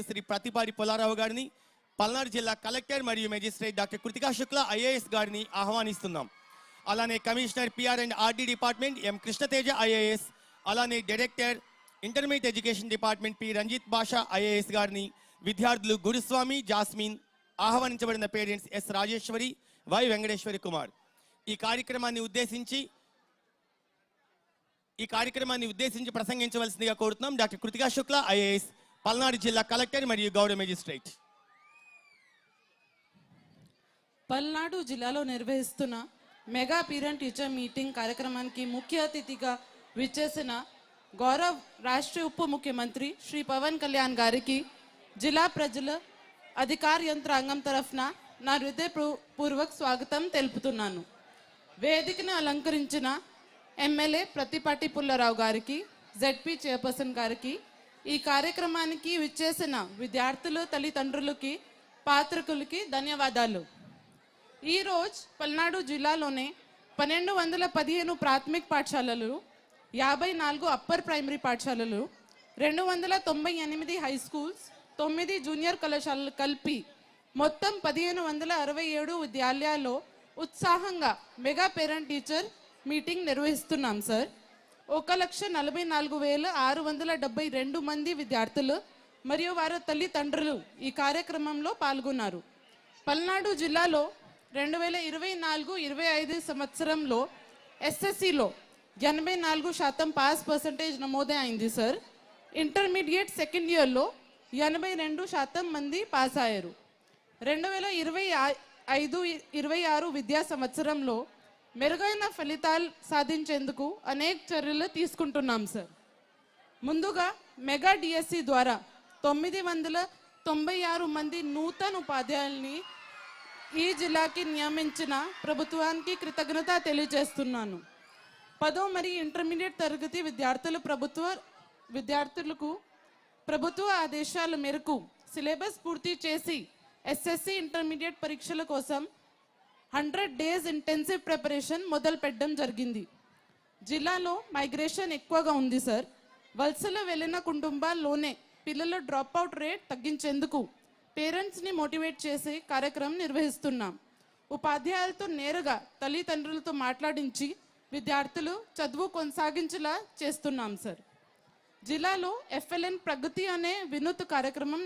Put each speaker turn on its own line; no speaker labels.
శ్రీ ప్రతిపాడి పుల్లారావు గారిని, పల్నాడు జిల్లా కలెక్టర్ మరియు magistrate doctor Kritika Shukla IAS గారిని ఆహ్వానిస్తున్నాం. అలానే commissioner PR and RD department M Krishnateja IAS, అలానే director intermediate education department P Ranjith Basha IAS గారిని, విద్యార్థులు గురుస్వామి, జాస్మిన్, ఆహ్వానించబడిన parents S Rajeshwari, Y Venkateshwari Kumar. ఈ కార్యక్రమాన్ని ఉద్దేశించి ప్రసంగించవలసిందిగా కోరుతున్నాం డాక్టర్ కృతికా శుక్లా ఐఏఎస్, పల్నాడు జిల్లా కలెక్టర్ మరియు గౌరవ మెజిస్ట్రేట్.
పల్నాడు జిల్లాలో నిర్వహిస్తున్న మెగా పేరెంట్ టీచర్ మీటింగ్ కార్యక్రమానికి ముఖ్య అతిథిగా విచ్చేసిన గౌరవ రాష్ట్ర ఉప ముఖ్యమంత్రి శ్రీ పవన్ కళ్యాణ్ గారికి జిల్లా ప్రజల అధికార యంత్రాంగం తరఫున నా హృదయపూర్వక స్వాగతం తెలుపుతున్నాను. వేదికను అలంకరించిన ఎమ్మెల్యే ప్రతిపాటి పుల్లారావు గారికి, జెడ్పీ చైర్పర్సన్ గారికి, ఈ కార్యక్రమానికి విచ్చేసిన విద్యార్థులు, తల్లిదండ్రులకి, పాత్రికులకి ధన్యవాదాలు. ఈరోజు పల్నాడు జిల్లాలోనే 1215 ప్రాథమిక పాఠశాలలు, 54 అప్పర్ ప్రైమరీ పాఠశాలలు, 298 హై స్కూల్స్, 9 జూనియర్ కళాశాలలు కలిపి మొత్తం 1567 విద్యాలయాల్లో ఉత్సాహంగా మెగా పేరెంట్ టీచర్ మీటింగ్ నిర్వహిస్తున్నాం సార్. 1,44,672 మంది విద్యార్థులు మరియు వారి తల్లిదండ్రులు ఈ కార్యక్రమంలో పాల్గొన్నారు. పల్నాడు జిల్లాలో 2024-25 సంవత్సరంలో ఎస్ఎస్సిలో 84% పాస్ పర్సంటేజ్ నమోదే అయింది సార్. ఇంటర్మీడియట్ సెకండ్ ఇయర్లో 82% మంది పాస్ అయ్యారు. 2025-26 విద్యా సంవత్సరంలో మెరుగైన ఫలితాలు సాధించేందుకు అనేక చర్యలు తీసుకుంటున్నాం సార్. ముందుగా మెగా డిఎస్సి ద్వారా 996 మంది నూతన ఉపాధ్యాయుల్ని ఈ జిల్లాకి నియమించిన ప్రభుత్వానికి కృతజ్ఞత తెలియజేస్తున్నాను. 10వ మరియు ఇంటర్మీడియట్ తరగతి విద్యార్థులకు ప్రభుత్వ ఆదేశాల మేరకు సిలబస్ పూర్తి చేసి ఎస్ఎస్సి ఇంటర్మీడియట్ పరీక్షల కోసం 100 days ఇంటెన్సివ్ ప్రిపరేషన్ మొదలు పెట్టడం జరిగింది. జిల్లాలో మైగ్రేషన్ ఎక్కువగా ఉంది సార్. వలసలో వెళ్ళిన కుటుంబాల్లోనే పిల్లల డ్రాప్ అవుట్ రేట్ తగ్గించేందుకు పేరెంట్స్ని మోటివేట్ చేసే కార్యక్రమం నిర్వహిస్తున్నాం. ఉపాధ్యాయులతో నేరుగా తల్లిదండ్రులతో మాట్లాడించి విద్యార్థులు చదువు కొనసాగించేలా చేస్తున్నాం సార్. జిల్లాలో FLN ప్రగతి అనే వినూత్న కార్యక్రమం